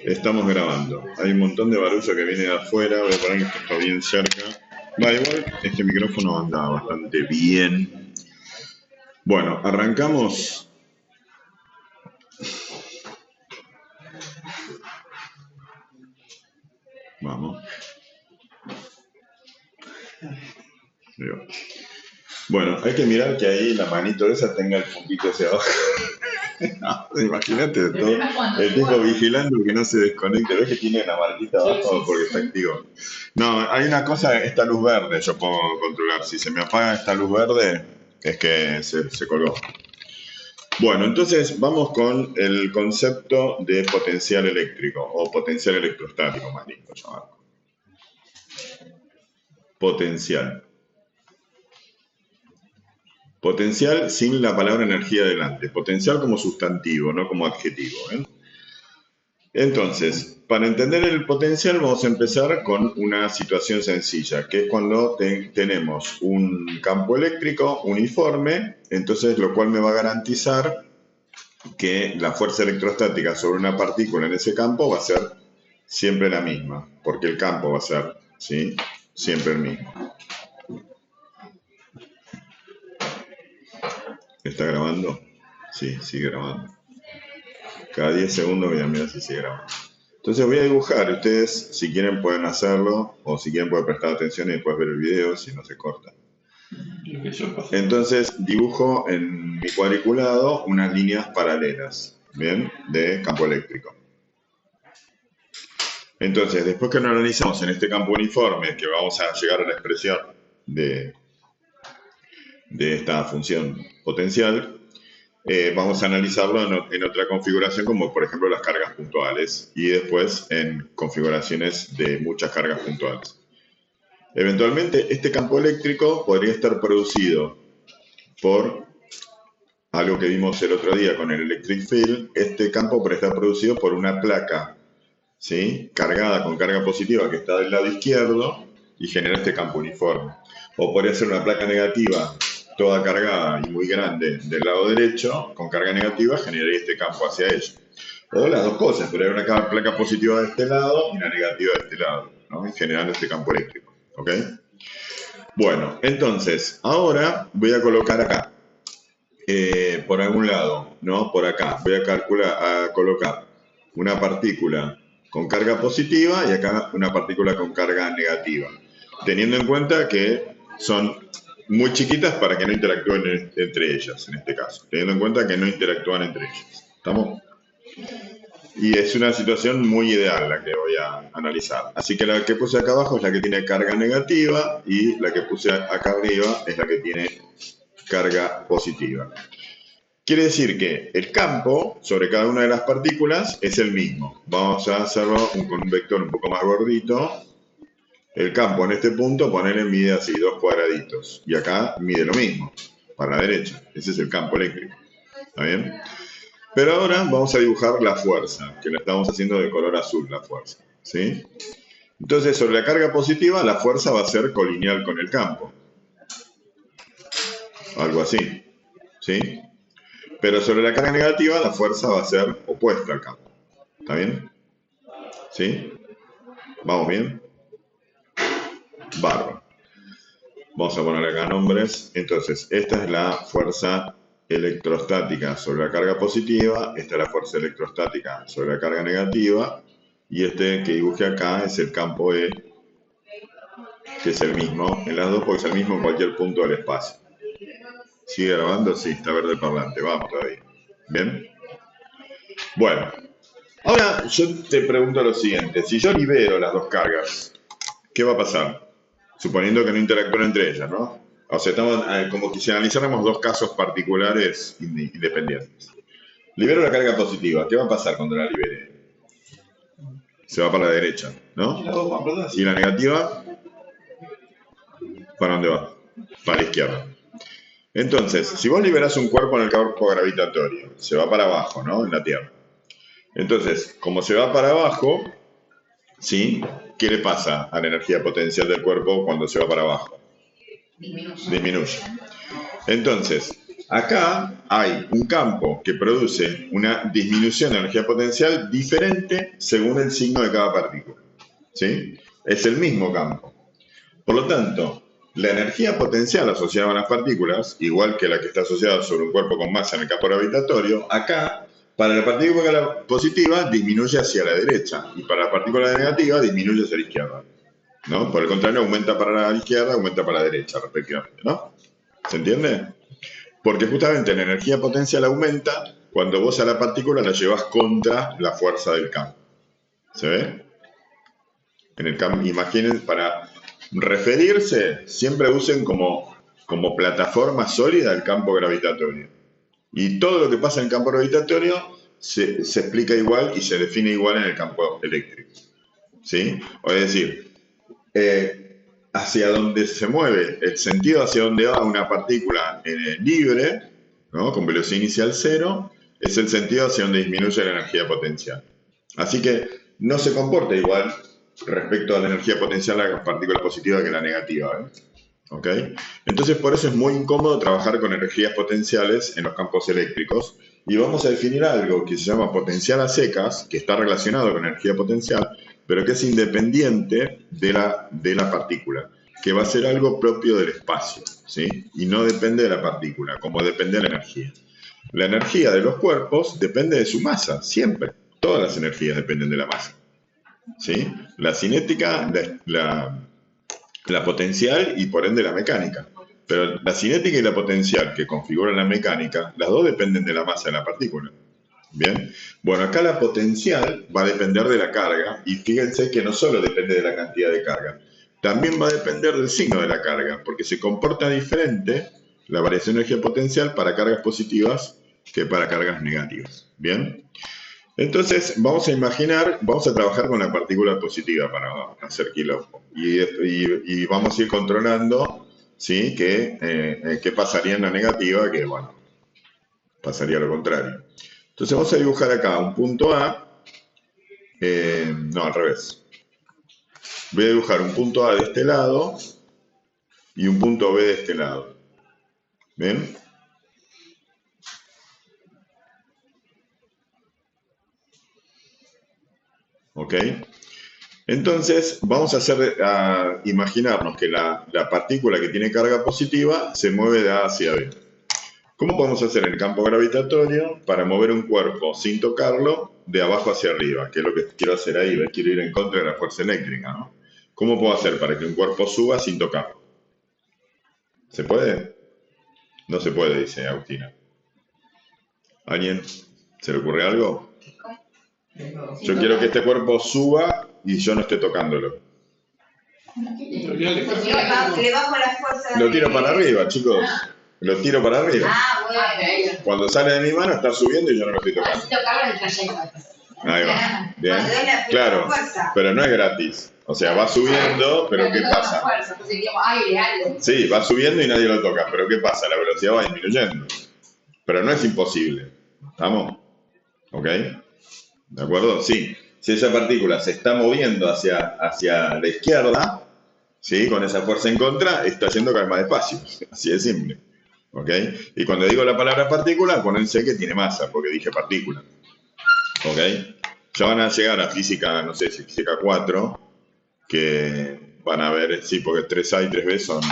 Estamos grabando. Hay un montón de barullo que viene de afuera. Voy a poner que esto está bien cerca. Va, igual este micrófono anda bastante bien. Bueno, arrancamos. Vamos. Bueno, hay que mirar que ahí la manito esa tenga el puntito hacia abajo. No, imagínate todo el tipo vigilando que no se desconecte. ¿Ves que tiene la marquita abajo porque está activo? No, hay una cosa, esta luz verde yo puedo controlar. Si se me apaga esta luz verde, es que se colgó. Bueno, entonces vamos con el concepto de potencial eléctrico o potencial electrostático, más lindo llamarlo. Potencial. Potencial sin la palabra energía delante. Potencial como sustantivo, no como adjetivo. Entonces, para entender el potencial vamos a empezar con una situación sencilla, que es cuando tenemos un campo eléctrico uniforme, entonces lo cual me va a garantizar que la fuerza electrostática sobre una partícula en ese campo va a ser siempre la misma, porque el campo va a ser, ¿sí?, siempre el mismo. ¿Está grabando? Sí, sigue grabando. Cada 10 segundos voy a mirar si sigue grabando. Entonces voy a dibujar, ustedes si quieren pueden hacerlo, o si quieren pueden prestar atención y después ver el video si no se corta. Entonces dibujo en mi cuadriculado unas líneas paralelas, ¿bien?, de campo eléctrico. Entonces, después que lo analizamos en este campo uniforme, que vamos a llegar a la expresión de esta función potencial, vamos a analizarlo en otra configuración, como por ejemplo las cargas puntuales, y después en configuraciones de muchas cargas puntuales. Eventualmente, este campo eléctrico podría estar producido por algo que vimos el otro día con el electric field. Este campo podría estar producido por una placa, ¿sí?, cargada con carga positiva que está del lado izquierdo y genera este campo uniforme. O podría ser una placa negativa toda cargada y muy grande del lado derecho, con carga negativa, generaría este campo hacia ella. O las dos cosas, pero hay una placa positiva de este lado y una negativa de este lado, ¿no?, generando este campo eléctrico. ¿Ok? Bueno, entonces, ahora voy a colocar acá, por algún lado, ¿no?, por acá, voy a colocar una partícula con carga positiva y acá una partícula con carga negativa, teniendo en cuenta que son muy chiquitas para que no interactúen entre ellas, en este caso, teniendo en cuenta que no interactúan entre ellas. ¿Estamos? Y es una situación muy ideal la que voy a analizar. Así que la que puse acá abajo es la que tiene carga negativa y la que puse acá arriba es la que tiene carga positiva. Quiere decir que el campo sobre cada una de las partículas es el mismo. Vamos a hacerlo con un vector un poco más gordito. El campo en este punto, ponele, mide así, 2 cuadraditos. Y acá mide lo mismo, para la derecha. Ese es el campo eléctrico. ¿Está bien? Pero ahora vamos a dibujar la fuerza, que la estamos haciendo de color azul, la fuerza, ¿sí? Entonces, sobre la carga positiva, la fuerza va a ser colineal con el campo. Algo así, ¿sí? Pero sobre la carga negativa, la fuerza va a ser opuesta al campo. ¿Está bien? ¿Sí? ¿Vamos bien? Bárbaro. Vamos a poner acá nombres. Entonces, esta es la fuerza electrostática sobre la carga positiva, esta es la fuerza electrostática sobre la carga negativa, y este que dibujé acá es el campo E, que es el mismo en las dos, porque es el mismo en cualquier punto del espacio. ¿Sigue grabando? Sí, está verde el parlante, vamos todavía. ¿Bien? Bueno, ahora yo te pregunto lo siguiente, si yo libero las dos cargas, ¿qué va a pasar? Suponiendo que no interactúen entre ellas, ¿no? O sea, estamos como que si analizáramos dos casos particulares independientes. Libero la carga positiva. ¿Qué va a pasar cuando la libere? Se va para la derecha, ¿no? ¿Y la negativa? ¿Para dónde va? Para la izquierda. Entonces, si vos liberás un cuerpo en el campo gravitatorio, se va para abajo, ¿no?, en la Tierra. Entonces, como se va para abajo, ¿sí?, ¿qué le pasa a la energía potencial del cuerpo cuando se va para abajo? Disminuye. Entonces, Acá hay un campo que produce una disminución de energía potencial diferente según el signo de cada partícula. ¿Sí? Es el mismo campo. Por lo tanto, la energía potencial asociada a las partículas, igual que la que está asociada sobre un cuerpo con masa en el campo gravitatorio, acá, para la partícula positiva, disminuye hacia la derecha, y para la partícula negativa, disminuye hacia la izquierda. ¿No? Por el contrario, aumenta para la izquierda, aumenta para la derecha, respectivamente. ¿No? ¿Se entiende? Porque justamente la energía potencial aumenta cuando vos a la partícula la llevas contra la fuerza del campo. ¿Se ve? En el campo, imaginen, para referirse, siempre usen como plataforma sólida el campo gravitatorio. Y todo lo que pasa en el campo gravitatorio se explica igual y se define igual en el campo eléctrico. ¿Sí? O es decir, hacia donde se mueve, el sentido hacia donde va una partícula libre, ¿no? Con velocidad inicial cero, es el sentido hacia donde disminuye la energía potencial. Así que no se comporta igual respecto a la energía potencial a la partícula positiva que la negativa. ¿Ok? Entonces por eso es muy incómodo trabajar con energías potenciales en los campos eléctricos y vamos a definir algo que se llama potencial a secas, que está relacionado con energía potencial, pero que es independiente de la partícula, que va a ser algo propio del espacio, ¿sí? Y no depende de la partícula, como depende de la energía. La energía de los cuerpos depende de su masa, siempre. Todas las energías dependen de la masa, ¿sí? La cinética, la potencial y por ende la mecánica. Pero la cinética y la potencial que configuran la mecánica, las dos dependen de la masa de la partícula. Bien, bueno, acá la potencial va a depender de la carga y fíjense que no solo depende de la cantidad de carga, también va a depender del signo de la carga, porque se comporta diferente la variación de energía potencial para cargas positivas que para cargas negativas. Bien, entonces vamos a imaginar, vamos a trabajar con la partícula positiva para hacer quilombo y vamos a ir controlando, ¿sí? qué pasaría en la negativa, que bueno, pasaría lo contrario. Entonces vamos a dibujar acá un punto A, no, al revés. Voy a dibujar un punto A de este lado y un punto B de este lado. ¿Ven? ¿Ok? Entonces vamos a imaginarnos que la partícula que tiene carga positiva se mueve de A hacia B. ¿Cómo podemos hacer el campo gravitatorio para mover un cuerpo sin tocarlo de abajo hacia arriba? Que es lo que quiero hacer ahí, quiero ir en contra de la fuerza eléctrica, ¿no? ¿Cómo puedo hacer para que un cuerpo suba sin tocarlo? ¿Se puede? No se puede, dice Agustina. ¿Alguien se le ocurre algo? Yo quiero que este cuerpo suba y yo no esté tocándolo. Le bajo la fuerza. Lo tiro para arriba, chicos. Lo tiro para arriba. Ah, bueno. Cuando sale de mi mano está subiendo y yo no lo estoy tocando. Así tocarlo en el trayecto. Ahí va. Bien. Claro, pero no es gratis. O sea, va subiendo, pero ¿qué pasa? Sí, va subiendo y nadie lo toca, pero ¿qué pasa? La velocidad va disminuyendo. Pero no es imposible. ¿Estamos? ¿Ok? ¿De acuerdo? Sí. Si esa partícula se está moviendo hacia la izquierda, ¿sí? Con esa fuerza en contra, está yendo cada vez más despacio. Así de simple. ¿Ok? Y cuando digo la palabra partícula, acuérdense que tiene masa, porque dije partícula. ¿Ok? Ya van a llegar a física, no sé si física 4, que van a ver, sí, porque 3A y 3B son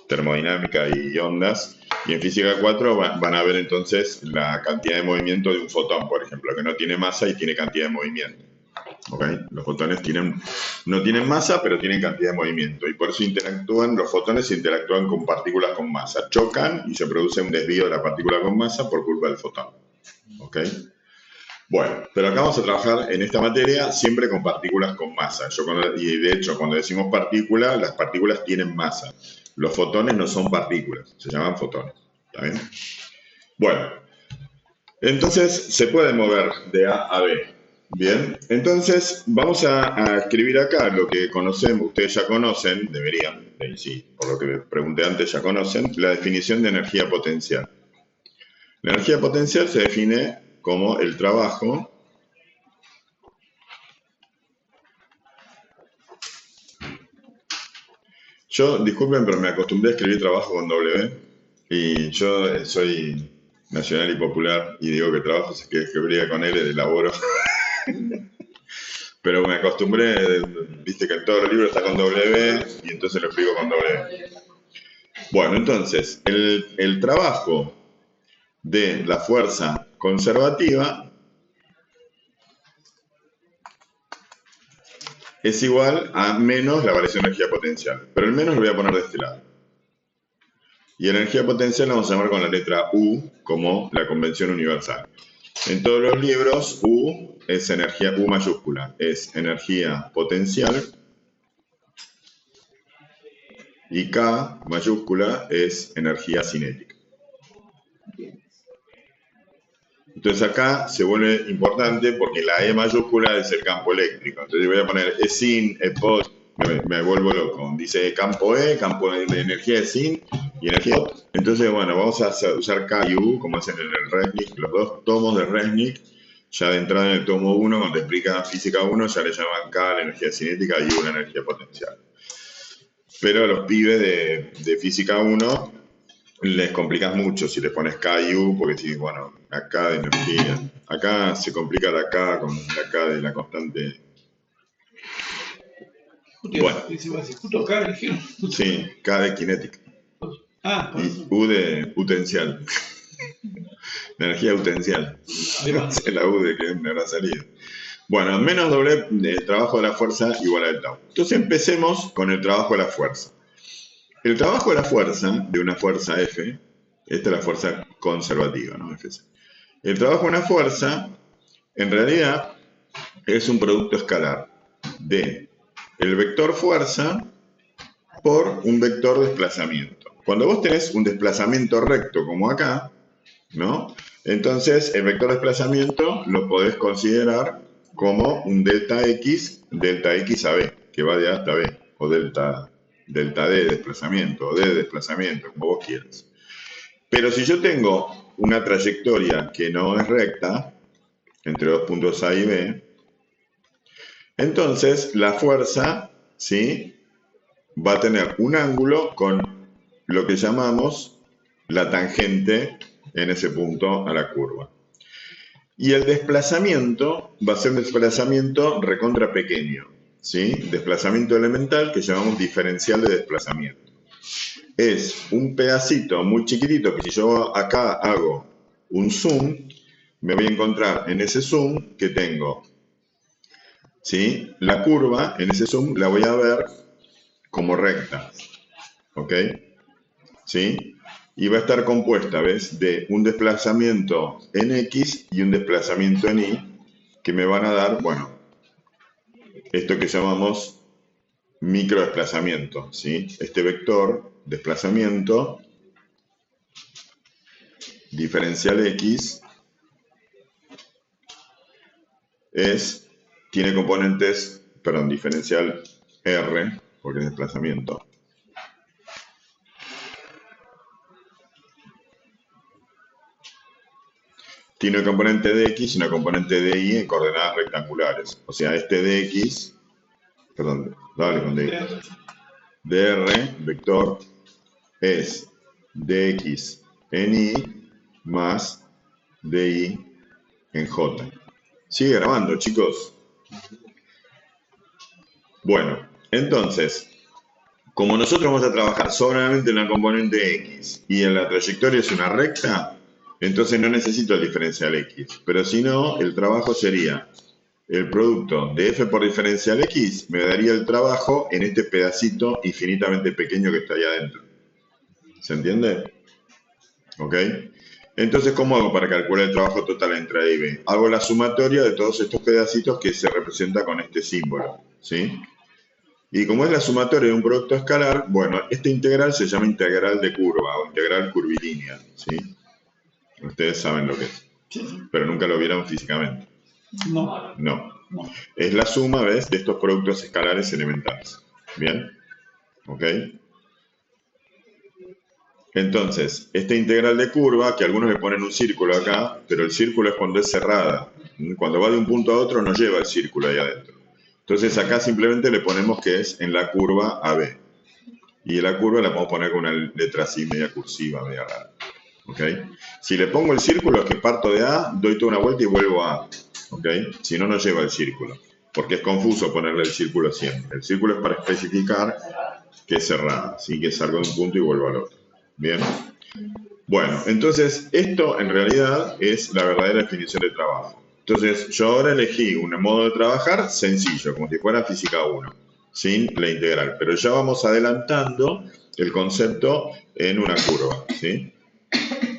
termodinámica y ondas, y en física 4 van a ver entonces la cantidad de movimiento de un fotón, por ejemplo, que no tiene masa y tiene cantidad de movimiento. ¿Okay? Los fotones no tienen masa, pero tienen cantidad de movimiento, y por eso los fotones interactúan con partículas con masa, chocan y se produce un desvío de la partícula con masa por culpa del fotón. ¿Ok? Bueno, pero acá vamos a trabajar en esta materia siempre con partículas con masa. Y de hecho, cuando decimos partícula, las partículas tienen masa. Los fotones no son partículas, se llaman fotones. ¿Está bien? Bueno, entonces se puede mover de A a B. Bien, entonces vamos a escribir acá lo que conocemos, ustedes ya conocen, deberían, sí, por lo que pregunté antes ya conocen, la definición de energía potencial. La energía potencial se define como el trabajo Yo, disculpen, pero me acostumbré a escribir trabajo con W Y yo soy nacional y popular y digo que trabajo se que brilla con L de laboro. Pero me acostumbré, viste que en todos los libros está con W y entonces lo escribo con W. Bueno, entonces, el trabajo de la fuerza conservativa es igual a menos la variación de energía potencial. Pero el menos lo voy a poner de este lado. Y energía potencial la vamos a llamar con la letra U como la convención universal. En todos los libros, U es energía, U mayúscula, es energía potencial. Y K mayúscula es energía cinética. Entonces acá se vuelve importante porque la E mayúscula es el campo eléctrico. Entonces voy a poner E sin, E post, me vuelvo loco. Dice campo E, campo de energía de sin y energía post. Entonces, bueno, vamos a usar K y U como hacen en el Resnick, los dos tomos de Resnick. Ya de entrada en el tomo 1, cuando te explica física 1, ya le llaman K la energía cinética y U la energía potencial. Pero a los pibes de física 1 les complicas mucho si les pones K y U, porque si, bueno, la K de energía. Acá se complica la K con la K de la constante. Bueno. Justo K elegieron. Sí, K de cinética. Y U de potencial. La energía potencial. Es la U de que me habrá salido. Bueno, menos doble el trabajo de la fuerza igual al tau. Entonces empecemos con el trabajo de la fuerza. El trabajo de la fuerza, de una fuerza F, esta es la fuerza conservativa, ¿no? FC. El trabajo de una fuerza, en realidad, es un producto escalar de el vector fuerza por un vector desplazamiento. Cuando vos tenés un desplazamiento recto como acá, ¿no? Entonces el vector desplazamiento lo podés considerar como un delta X a B, que va de A hasta B, o delta D de desplazamiento, o D de desplazamiento, como vos quieras. Pero si yo tengo una trayectoria que no es recta, entre dos puntos A y B, entonces la fuerza, ¿sí?, va a tener un ángulo con lo que llamamos la tangente en ese punto a la curva. Y el desplazamiento va a ser un desplazamiento recontra pequeño, ¿sí? Desplazamiento elemental que llamamos diferencial de desplazamiento. Es un pedacito muy chiquitito que si yo acá hago un zoom, me voy a encontrar en ese zoom que tengo, ¿sí?, la curva, en ese zoom la voy a ver como recta, ¿ok? ¿Sí? Y va a estar compuesta, ¿ves?, de un desplazamiento en X y un desplazamiento en Y, que me van a dar, bueno, esto que llamamos microdesplazamiento, ¿sí? Este vector, desplazamiento, diferencial X, tiene componentes, perdón, diferencial R, porque es desplazamiento. Tiene un componente de X y una componente de Y en coordenadas rectangulares. O sea, este dx, perdón, dale con dx, dr, vector, es dx en Y más dy en J. Sigue grabando, chicos. Bueno, entonces, como nosotros vamos a trabajar solamente en la componente X y en la trayectoria es una recta, entonces no necesito el diferencial X. Pero si no, el trabajo sería el producto de F por diferencial X, me daría el trabajo en este pedacito infinitamente pequeño que está ahí adentro. ¿Se entiende? ¿Ok? Entonces, ¿cómo hago para calcular el trabajo total entre A y B? Hago la sumatoria de todos estos pedacitos que se representa con este símbolo, ¿sí? Y como es la sumatoria de un producto escalar, bueno, esta integral se llama integral de curva o integral curvilínea, ¿sí? Ustedes saben lo que es, pero nunca lo vieron físicamente. No. Es la suma, ¿ves?, de estos productos escalares elementales. ¿Bien? ¿Ok? Entonces, esta integral de curva, que algunos le ponen un círculo acá, pero el círculo es cuando es cerrada. Cuando va de un punto a otro no lleva el círculo ahí adentro. Entonces acá simplemente le ponemos que es en la curva AB. y la curva la podemos poner con una letra así media cursiva, media rara. ¿Ok? Si le pongo el círculo es que parto de A, doy toda una vuelta y vuelvo a A. ¿Ok? Si no, no lleva el círculo. Porque es confuso ponerle el círculo siempre. El círculo es para especificar que es cerrada, ¿sí? Que salgo de un punto y vuelvo al otro. Bien. Bueno, entonces esto en realidad es la verdadera definición de trabajo. Entonces yo ahora elegí un modo de trabajar sencillo, como si fuera física 1, sin la integral. Pero ya vamos adelantando el concepto en una curva, ¿sí?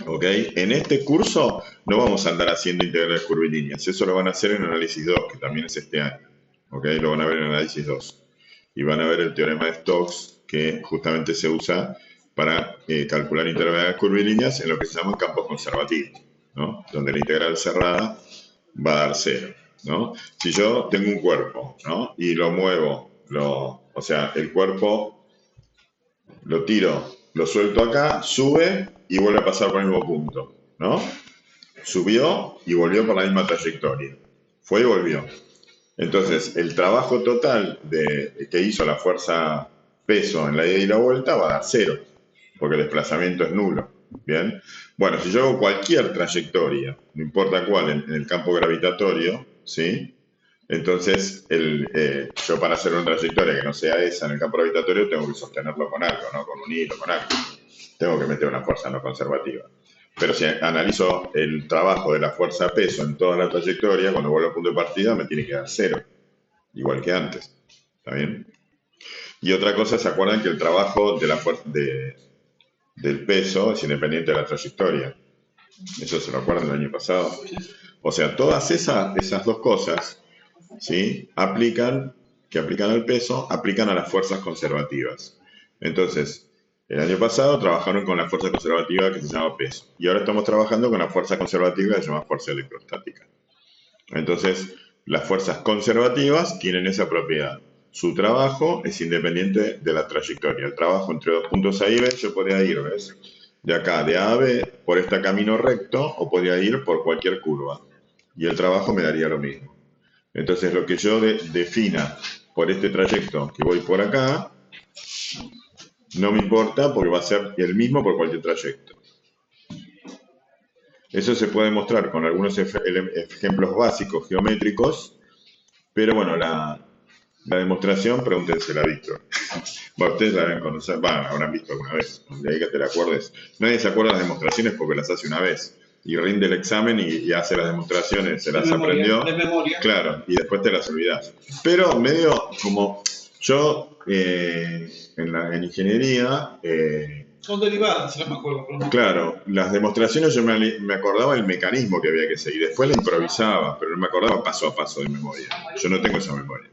¿Ok? En este curso no vamos a andar haciendo integrales curvilíneas. Eso lo van a hacer en análisis 2, que también es este año. ¿Ok? Lo van a ver en análisis 2. Y van a ver el teorema de Stokes, que justamente se usa para calcular integrales curvilíneas en lo que se llaman campos conservativos, ¿no? Donde la integral cerrada va a dar 0, ¿no? Si yo tengo un cuerpo, ¿no? Y lo muevo, o sea, el cuerpo lo tiro, lo suelto acá, sube y vuelve a pasar por el mismo punto, ¿no? Subió y volvió por la misma trayectoria. Fue y volvió. Entonces, el trabajo total que hizo la fuerza peso en la ida y la vuelta va a dar 0, porque el desplazamiento es nulo. ¿Bien? Bueno, si yo hago cualquier trayectoria, no importa cuál, en el campo gravitatorio, ¿sí? Entonces, yo para hacer una trayectoria que no sea esa en el campo gravitatorio tengo que sostenerlo con algo, ¿no? Con un hilo, con algo. Tengo que meter una fuerza no conservativa. Pero si analizo el trabajo de la fuerza peso en toda la trayectoria, cuando vuelvo al punto de partida me tiene que dar 0, igual que antes. ¿Está bien? Y otra cosa, ¿se acuerdan que el trabajo de la del peso es independiente de la trayectoria? Eso se lo acuerdan del año pasado. O sea, todas esas dos cosas, ¿sí? Que aplican al peso, aplican a las fuerzas conservativas. Entonces, el año pasado trabajaron con la fuerza conservativa que se llama peso. Y ahora estamos trabajando con la fuerza conservativa que se llama fuerza electrostática. Entonces, las fuerzas conservativas tienen esa propiedad. Su trabajo es independiente de la trayectoria. El trabajo entre dos puntos A y B, yo podría ir, ¿ves? De acá, de A a B, por este camino recto, o podría ir por cualquier curva. Y el trabajo me daría lo mismo. Entonces, lo que yo defina por este trayecto que voy por acá, no me importa porque va a ser el mismo por cualquier trayecto. Eso se puede mostrar con algunos ejemplos básicos geométricos, pero bueno, la demostración, pregúntensela a Víctor. Bueno, ustedes la deben conocer, habrán visto alguna vez, de ahí que te la acuerdes. Nadie se acuerda de las demostraciones porque las hace una vez. Y rinde el examen y hace las demostraciones, se las aprendió. De memoria. Claro, y después te las olvidás. Pero medio como yo en ingeniería... Son derivadas, si no me acuerdo. Claro, las demostraciones yo me acordaba el mecanismo que había que seguir. Después la improvisaba, pero no me acordaba paso a paso de memoria. Yo no tengo esa memoria.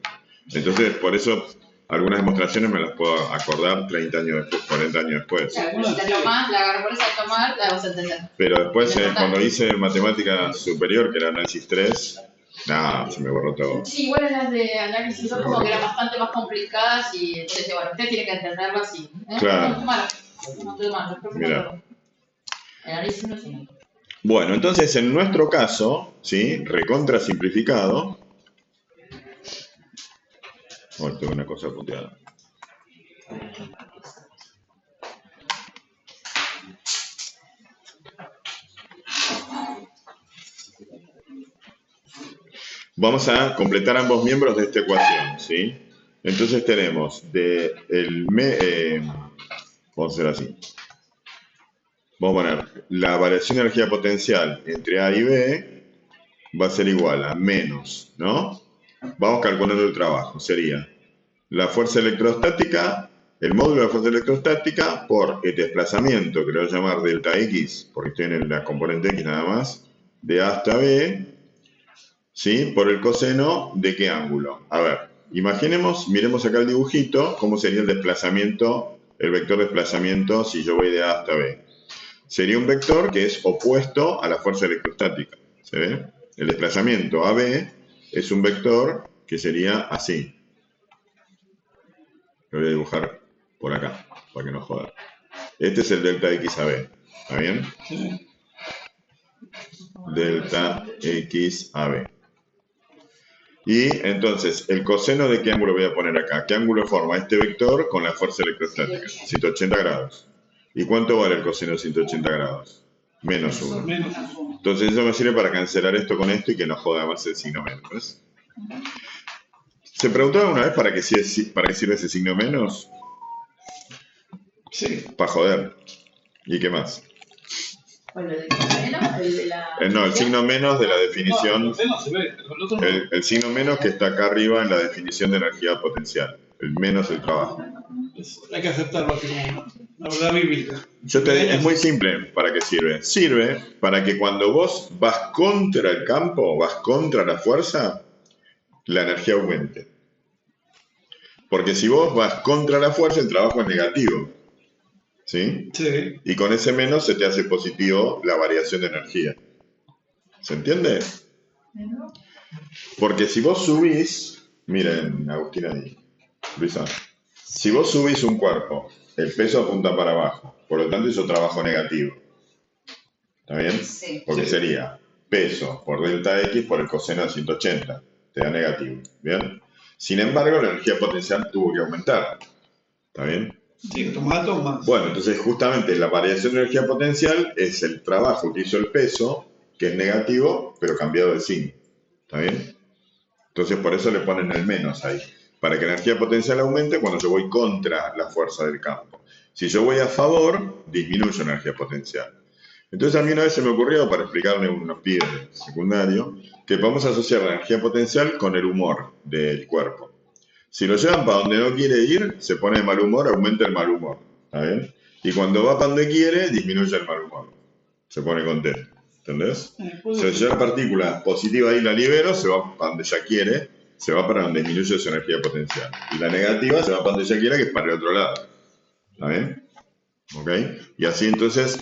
Entonces, por eso, algunas demostraciones me las puedo acordar 30 años después, 40 años después. Claro, si te tomás, la agarras a tomar, la vas a entender. Pero después, cuando hice matemática superior, que era análisis 3, se me borró todo. Sí, igual las de análisis son como que eran bastante más complicadas y entonces, bueno, usted tiene que entenderlas y... Claro. Mira. El análisis no es uno. Bueno, entonces en nuestro caso, ¿sí? Recontra simplificado. Tengo una cosa puteada. Vamos a completar ambos miembros de esta ecuación, ¿sí? Entonces tenemos vamos a hacer así. Vamos a poner la variación de energía potencial entre A y B va a ser igual a menos, ¿no? Vamos calculando el trabajo. Sería la fuerza electrostática, el módulo de la fuerza electrostática por el desplazamiento, que lo voy a llamar delta X, porque estoy en la componente X nada más, de A hasta B, ¿sí? Por el coseno de qué ángulo. A ver, miremos acá el dibujito, cómo sería el desplazamiento, el vector de desplazamiento si yo voy de A hasta B. Sería un vector que es opuesto a la fuerza electrostática. ¿Se ve? El desplazamiento AB es un vector que sería así. Lo voy a dibujar por acá, para que no joda. Este es el delta X AB. ¿Está bien? Sí. Delta X AB. Y entonces, ¿el coseno de qué ángulo voy a poner acá? ¿Qué ángulo forma este vector con la fuerza electrostática? 180 grados. ¿Y cuánto vale el coseno de 180 grados? Menos 1. Menos. Entonces eso me sirve para cancelar esto con esto y que no joda más el signo menos. ¿Ves? ¿Se preguntó alguna vez para qué sirve ese signo menos? Sí. Para joder. ¿Y qué más? ¿Cuál es el menos? ¿El de la No, el signo menos de la definición. No, se ve, pero el otro no. El signo menos que está acá arriba en la definición de energía potencial. El menos el trabajo. Hay que aceptarlo así como una verdad bíblica. Es muy simple para qué sirve. Sirve para que cuando vos vas contra el campo, vas contra la fuerza, la energía aumente. Porque si vos vas contra la fuerza, el trabajo es negativo. ¿Sí? Sí. Y con ese menos se te hace positivo la variación de energía. ¿Se entiende? Porque si vos subís, miren, Agustina y Luisa, si vos subís un cuerpo, el peso apunta para abajo, por lo tanto hizo trabajo negativo. ¿Está bien? Sí. Porque Sí. sería peso por delta X por el coseno de 180. Te da negativo. ¿Bien? Sin embargo, la energía potencial tuvo que aumentar. ¿Está bien? Sí, tomás más. Bueno, entonces justamente la variación de energía potencial es el trabajo que hizo el peso, que es negativo, pero cambiado de signo. ¿Está bien? Entonces por eso le ponen el menos ahí. Para que la energía potencial aumente cuando yo voy contra la fuerza del campo. Si yo voy a favor, disminuyo la energía potencial. Entonces a mí una vez se me ocurrió, para explicarle a unos pibes de secundario, que podemos asociar la energía potencial con el humor del cuerpo. Si lo llevan para donde no quiere ir, se pone de mal humor, aumenta el mal humor. ¿Está bien? Y cuando va para donde quiere, disminuye el mal humor. Se pone contento. ¿Entendés? Si yo la partícula positiva ahí la libero, se va para donde ella quiere, se va para donde disminuye su energía potencial. Y la negativa se va para donde ella quiera, que es para el otro lado. ¿Está bien? ¿Ok? Y así entonces,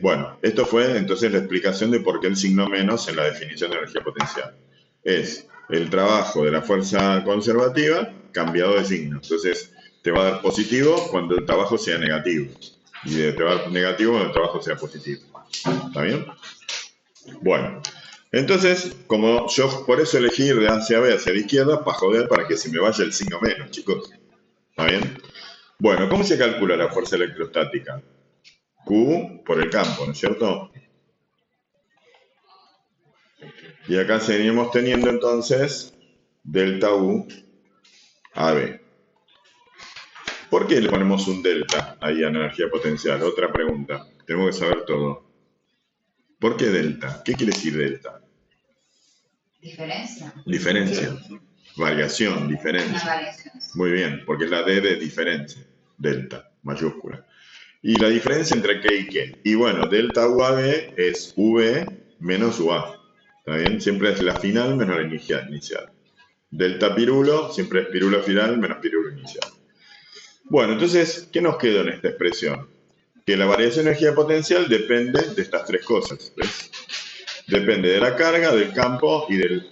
bueno, esto fue entonces la explicación de por qué el signo menos en la definición de energía potencial. Es el trabajo de la fuerza conservativa cambiado de signo. Entonces, te va a dar positivo cuando el trabajo sea negativo. Y te va a dar negativo cuando el trabajo sea positivo. ¿Está bien? Bueno, entonces, como yo por eso elegí ir de A hacia B hacia la izquierda, para joder, para que se me vaya el signo menos, chicos. ¿Está bien? Bueno, ¿cómo se calcula la fuerza electrostática? Q por el campo, ¿no es cierto? Y acá seguimos teniendo entonces delta U a B. ¿Por qué le ponemos un delta ahí a la energía potencial? Otra pregunta. Tenemos que saber todo. ¿Por qué delta? ¿Qué quiere decir delta? Diferencia. Diferencia. Variación, Una diferencia. variación. Muy bien, porque es la D de diferencia. Delta, mayúscula. ¿Y la diferencia entre qué y qué? Y bueno, delta UAB es V menos UA. ¿Está bien? Siempre es la final menos la inicial. Delta pirulo siempre es pirulo final menos pirulo inicial. Bueno, entonces, ¿qué nos quedó en esta expresión? Que la variación de energía potencial depende de estas tres cosas. ¿Ves? Depende de la carga, del campo y del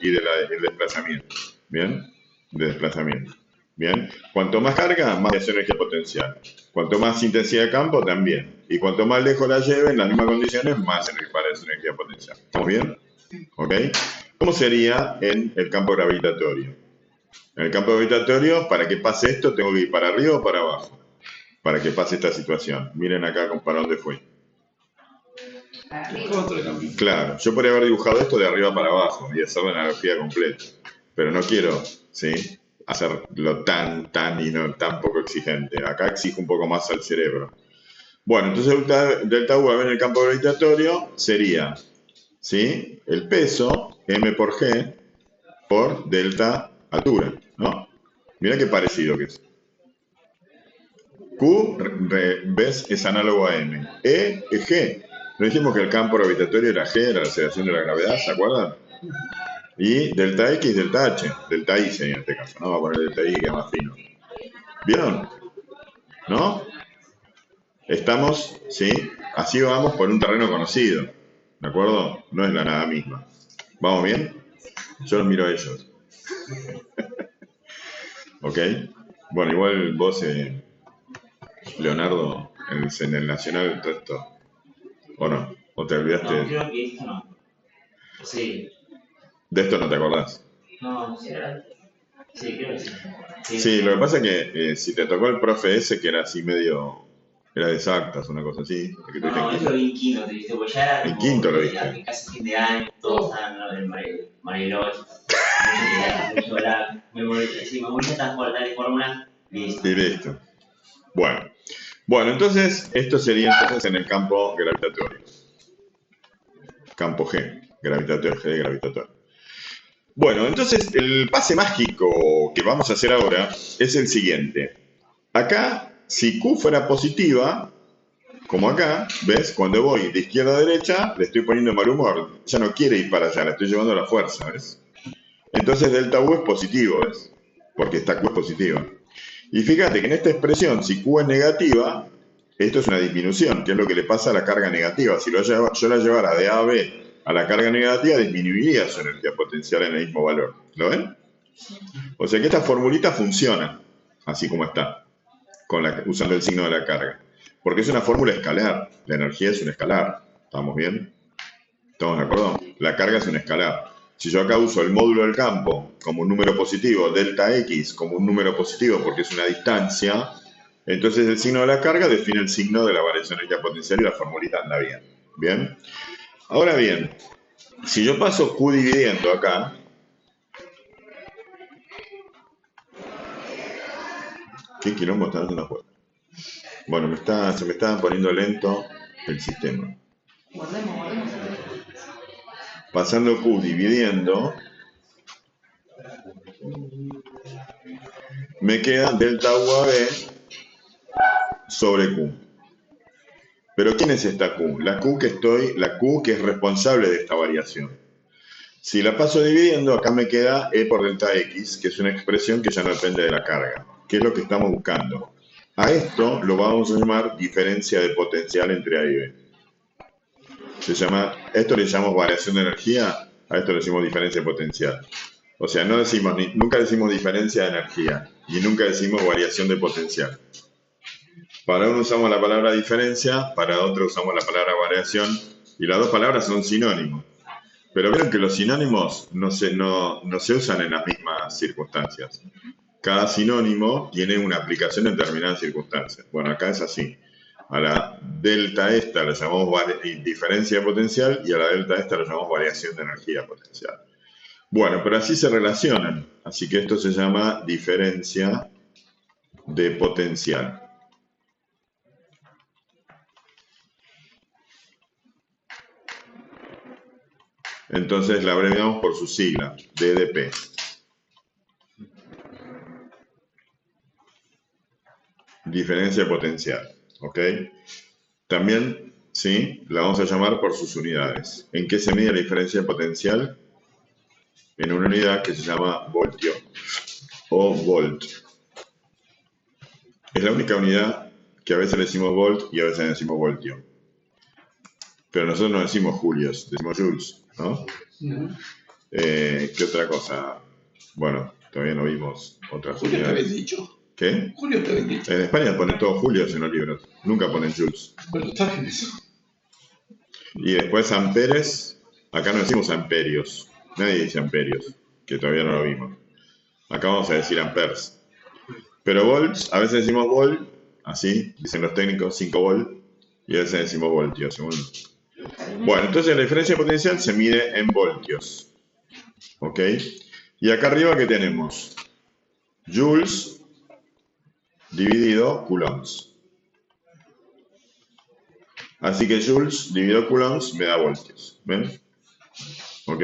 desplazamiento. ¿Bien? De desplazamiento. ¿Bien? Cuanto más carga, más variación de energía potencial. Cuanto más intensidad de campo, también. Y cuanto más lejos la lleve, en las mismas condiciones, más variación de energía potencial. ¿Estamos bien? ¿Ok? ¿Cómo sería en el campo gravitatorio? En el campo gravitatorio, para que pase esto, tengo que ir para arriba o para abajo. Para que pase esta situación. Miren acá para dónde fue. Para arriba. Contra el camino. Claro, yo podría haber dibujado esto de arriba para abajo y hacer la analogía completa. Pero no quiero, ¿sí? Hacerlo tan y no tan poco exigente. Acá exijo un poco más al cerebro. Bueno, entonces delta U en el campo gravitatorio sería, ¿sí? El peso, M por G, por delta altura, ¿no? Mira qué parecido que es. Q, ¿ves? Es análogo a M. E es G. ¿No dijimos que el campo gravitatorio era G, era la aceleración de la gravedad, ¿se acuerdan? Y delta X, delta H, delta I sería en este caso, ¿no? Vamos a poner delta I que es más fino. ¿Vieron? ¿No? Estamos, ¿sí? Así vamos por un terreno conocido, ¿de acuerdo? No es la nada misma. ¿Vamos bien? Yo los miro a ellos. ¿Ok? Bueno, igual vos, Leonardo, en el Nacional, todo esto, ¿o no? ¿O te olvidaste? No, creo que esto no. Sí, De esto no te acordás. No, sí, sí, creo que sí. Sí, lo que pasa es que si te tocó el profe ese que era así medio, era de exactas, una cosa así, el que tuviste No, en eso lo quinto. vi en quinto, te viste, porque ya era En tipo quinto lo viste. casi fin de año, todos estaban hablando del Marilot. Yo quería mucho hablar, sí, me morí estas fórmulas, listo. Y listo. Bueno. Bueno, entonces, esto sería entonces en el campo gravitatorio. Campo G, gravitatorio, G de gravitatorio. Bueno, entonces el pase mágico que vamos a hacer ahora es el siguiente. Acá, si Q fuera positiva, como acá, ¿ves? Cuando voy de izquierda a derecha, le estoy poniendo mal humor. Ya no quiere ir para allá, le estoy llevando a la fuerza, ¿ves? Entonces delta U es positivo, ¿ves? Porque esta Q es positiva. Y fíjate que en esta expresión, si Q es negativa, esto es una disminución, que es lo que le pasa a la carga negativa. Si yo la llevara de A a B a la carga negativa, disminuiría su energía potencial en el mismo valor. ¿Lo ven? O sea que esta formulita funciona, así como está, usando el signo de la carga. Porque es una fórmula escalar. La energía es un escalar. ¿Estamos bien? ¿Estamos de acuerdo? La carga es un escalar. Si yo acá uso el módulo del campo como un número positivo, delta X como un número positivo porque es una distancia, entonces el signo de la carga define el signo de la variación de energía potencial y la formulita anda bien. ¿Bien? Ahora bien, si yo paso Q dividiendo acá, ¿qué quilombo están haciendo afuera? Bueno, se me está poniendo lento el sistema. Guardemos. Pasando Q dividiendo, me queda delta U a B sobre Q. Pero ¿quién es esta Q? La Q que es responsable de esta variación. Si la paso dividiendo, acá me queda E por delta X, que es una expresión que ya no depende de la carga, que es lo que estamos buscando. A esto lo vamos a llamar diferencia de potencial entre A y B. Esto le llamamos variación de energía, a esto le decimos diferencia de potencial. O sea, nunca decimos diferencia de energía y nunca decimos variación de potencial. Para uno usamos la palabra diferencia, para otro usamos la palabra variación, y las dos palabras son sinónimos. Pero vieron que los sinónimos no se usan en las mismas circunstancias. Cada sinónimo tiene una aplicación en determinadas circunstancias. Bueno, acá es así. A la delta esta la llamamos diferencia de potencial y a la delta esta la llamamos variación de energía potencial. Bueno, pero así se relacionan. Así que esto se llama diferencia de potencial. Entonces la abreviamos por su sigla, DDP. Diferencia potencial, ¿ok? También, ¿sí? La vamos a llamar por sus unidades. ¿En qué se mide la diferencia de potencial? En una unidad que se llama voltio o volt. Es la única unidad que a veces le decimos volt y a veces le decimos voltio. Pero nosotros no decimos julios, decimos joules, ¿no? ¿Qué otra cosa? Bueno, todavía no vimos otras Julio te unidades. habéis dicho. ¿Qué? Julio te habéis dicho. En España ponen todos julios en los libros, nunca ponen joules. Bueno, está bien eso. Y después amperes, acá no decimos amperios, nadie dice amperios, que todavía no lo vimos. Acá vamos a decir amperes. Pero volts, a veces decimos volt, así, dicen los técnicos, 5 volt, y a veces decimos voltios, según. Bueno, entonces la diferencia de potencial se mide en voltios. ¿Ok? Y acá arriba, ¿qué tenemos? Joules dividido coulombs. Así que joules dividido coulombs me da voltios. ¿Ven? ¿Ok?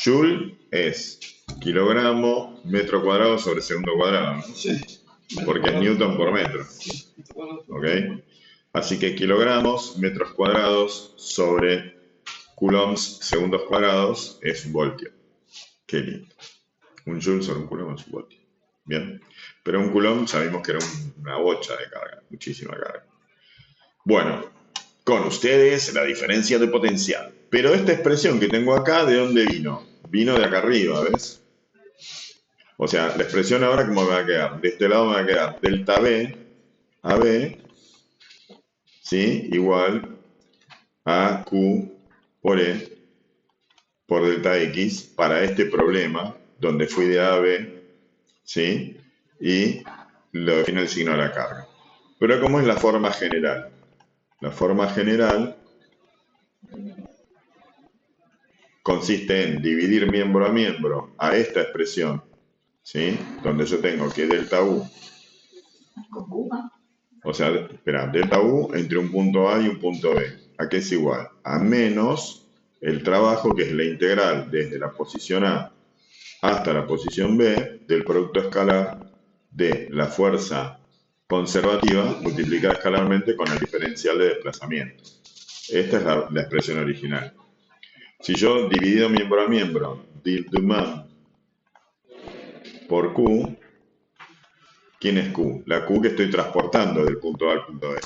Joule es kilogramo metro cuadrado sobre segundo cuadrado, ¿no? Sí. Porque es newton por metro. ¿Ok? Así que kilogramos metros cuadrados sobre coulombs segundos cuadrados es un voltio. Qué lindo. Un joule sobre un coulomb es un voltio. Bien. Pero un coulomb sabemos que era una bocha de carga, muchísima carga. Bueno, con ustedes la diferencia de potencial. Pero esta expresión que tengo acá, ¿de dónde vino? Vino de acá arriba, ¿ves? O sea, la expresión ahora, ¿cómo me va a quedar? De este lado me va a quedar delta B a B, ¿sí? Igual a Q por E por delta X para este problema donde fui de A a B, ¿sí? Y lo define el signo de la carga. Pero ¿cómo es la forma general? La forma general consiste en dividir miembro a miembro a esta expresión, ¿sí? Donde yo tengo que delta U, Con Cuba. o sea, espera, delta U entre un punto A y un punto B. ¿A qué es igual? A menos el trabajo, que es la integral desde la posición A hasta la posición B del producto escalar de la fuerza conservativa multiplicada escalarmente con el diferencial de desplazamiento. Esta es la expresión original. Si yo divido miembro a miembro, dil Duman por Q, ¿quién es Q? La Q que estoy transportando del punto A al punto B.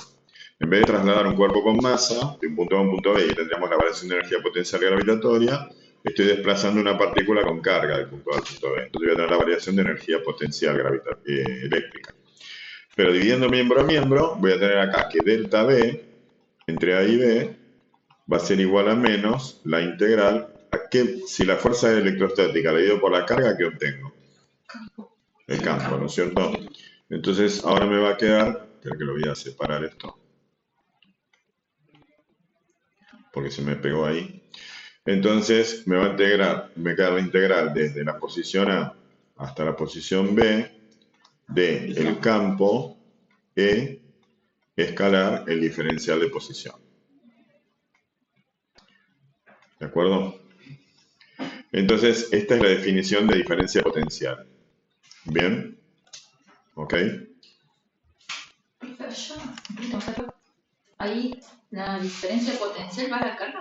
En vez de trasladar un cuerpo con masa de un punto A a un punto B y tendríamos la variación de energía potencial gravitatoria, estoy desplazando una partícula con carga del punto A al punto B. Entonces voy a tener la variación de energía potencial eléctrica. Pero dividiendo miembro a miembro, voy a tener acá que delta B entre A y B va a ser igual a menos la integral a que si la fuerza electrostática la divido por la carga, ¿qué obtengo? El campo, ¿no es cierto? Entonces ahora me va a quedar, creo que lo voy a separar esto, porque se me pegó ahí. Entonces me va a integrar, me queda la integral desde la posición A hasta la posición B de el campo E escalar el diferencial de posición. ¿De acuerdo? Entonces, esta es la definición de diferencia potencial. ¿Bien? ¿Ok? Pero yo, o sea, ahí la diferencia potencial va a la carga.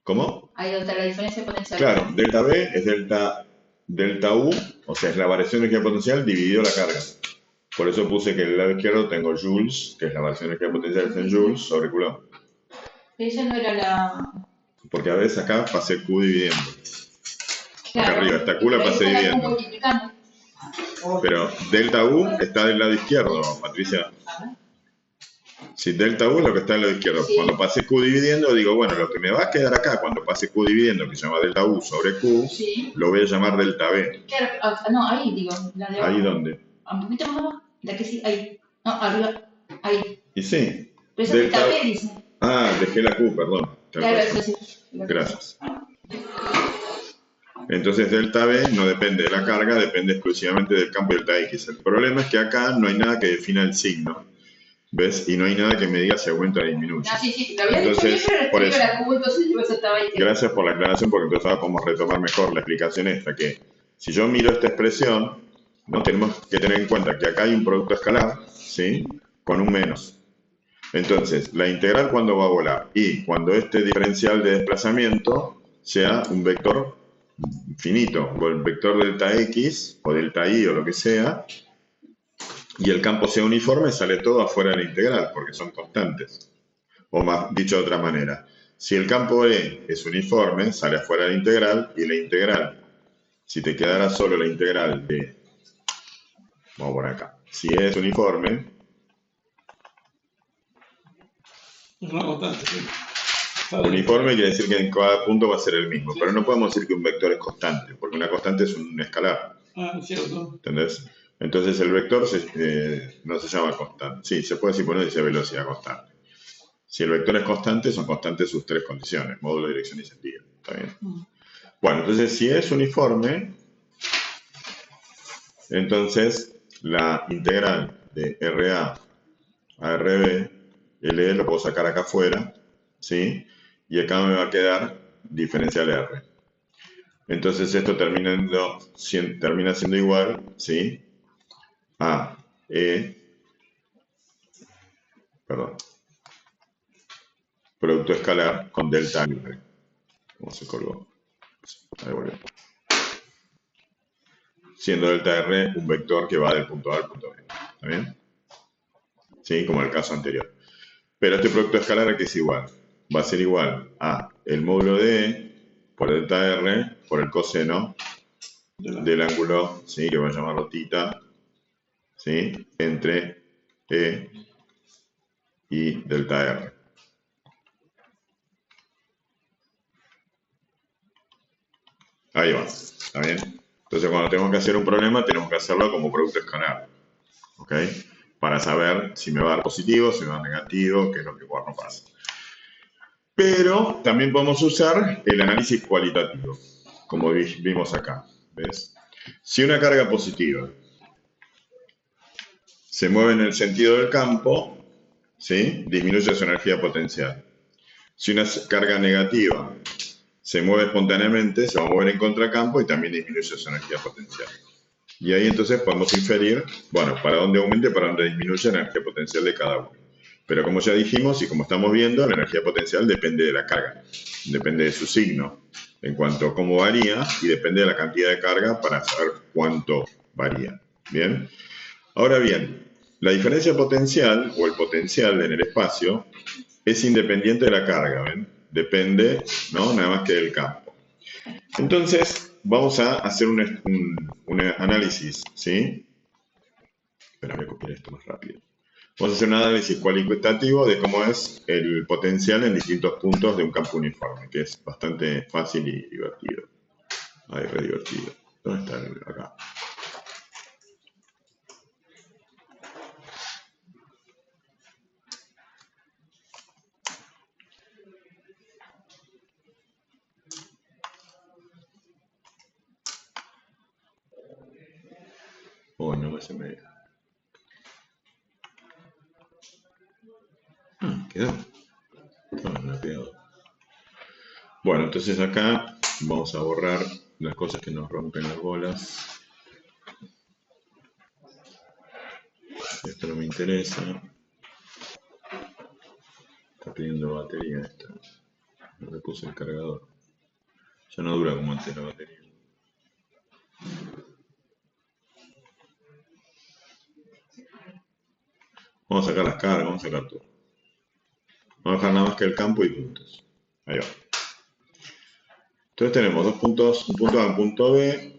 ¿Cómo? Ahí donde está la diferencia potencial. Claro, delta B es delta U, o sea, es la variación de energía potencial dividido la carga. Por eso puse que en el lado izquierdo tengo joules, que es la variación de energía potencial en joules, sobre Coulomb. Esa no era la... Porque a veces acá pasé Q dividiendo. Claro, Acá arriba, esta Q la pasé esa la dividiendo. multiplicando. Pero delta U está del lado izquierdo, Patricia. Si delta U es lo que está del lado izquierdo. Sí. Cuando pase Q dividiendo, digo, bueno, lo que me va a quedar acá cuando pase Q dividiendo, que se llama delta U sobre Q, Sí. lo voy a llamar delta B. Claro, no, ahí digo, la de abajo. ¿Ahí dónde? Un poquito más abajo, la que sí, ahí. No, arriba, ahí. Y sí. Pero eso delta B dice. Ah, dejé la Q, perdón. Claro, eso sí. Gracias. Entonces delta B no depende de la carga, depende exclusivamente del campo delta X. El problema es que acá no hay nada que defina el signo, ¿ves? Y no hay nada que me diga si aumenta o disminuye. Ah, sí, lo había Entonces, dicho bien, pero por escribí eso. la Q, entonces yo eso estaba ahí. Gracias por la aclaración, porque entonces ahora podemos retomar mejor la explicación esta, que si yo miro esta expresión, no tenemos que tener en cuenta que acá hay un producto escalar, ¿sí? Con un menos. Entonces, la integral cuando va a volar y cuando este diferencial de desplazamiento sea un vector finito, o el vector delta X o delta Y o lo que sea, y el campo sea uniforme, sale todo afuera de la integral, porque son constantes. O más dicho de otra manera, si el campo E es uniforme, sale afuera de la integral, y la integral, si te quedara solo la integral de, vamos por acá, si E es uniforme, Es una constante, sí. uniforme quiere decir que en cada punto va a ser el mismo, pero no podemos decir que un vector es constante, porque una constante es un escalar. Ah, cierto. ¿Entendés? Entonces el vector no se llama constante. Sí, se puede decir, bueno, dice velocidad constante. Si el vector es constante, son constantes sus tres condiciones, módulo, dirección y sentido. ¿Está bien? Bueno, entonces si es uniforme, entonces la integral de RA a RB, LE lo puedo sacar acá afuera, ¿sí? Y acá me va a quedar diferencial R. Entonces esto termina siendo igual, ¿sí? A producto escalar con delta R. ¿Cómo se colgó? Ahí volvió. Siendo delta R un vector que va del punto A al punto B. ¿Está bien? Sí, como en el caso anterior. Pero este producto escalar aquí es igual. Va a ser igual a el módulo de E por delta R por el coseno del ángulo, ¿sí? Que voy a llamarlo θ, ¿sí? Entre E y delta R. Ahí va, ¿está bien? Entonces, cuando tenemos que hacer un problema, tenemos que hacerlo como producto escalar, ¿ok? Para saber si me va a dar positivo, si me va a dar negativo, qué es lo que cuando pasa. Pero también podemos usar el análisis cualitativo, como vimos acá, ¿ves? Si una carga positiva se mueve en el sentido del campo, ¿sí? Disminuye su energía potencial. Si una carga negativa se mueve espontáneamente, se va a mover en contracampo y también disminuye su energía potencial. Y ahí entonces podemos inferir, bueno, para dónde aumenta y para dónde disminuye la energía potencial de cada uno. Pero como ya dijimos y como estamos viendo, la energía potencial depende de la carga, depende de su signo, en cuanto a cómo varía, y depende de la cantidad de carga para saber cuánto varía. ¿Bien? Ahora bien, la diferencia potencial, o el potencial en el espacio, es independiente de la carga, ¿ven? Depende, ¿no? Nada más que del campo. Entonces, vamos a hacer un análisis, ¿sí? Espera, voy a copiar esto más rápido. Vamos a hacer un análisis cualitativo de cómo es el potencial en distintos puntos de un campo uniforme, que es bastante fácil y divertido. Ay, re divertido. ¿Dónde está el acá? Oh, no se me... quedó. No, no ha quedado. Bueno, entonces acá vamos a borrar las cosas que nos rompen las bolas. Esto no me interesa. Está pidiendo batería esta. No le puse el cargador. Ya no dura como antes la batería. Vamos a sacar las cargas, vamos a sacar todo. Vamos a dejar nada más que el campo y puntos. Ahí va. Entonces tenemos dos puntos, un punto A y un punto B.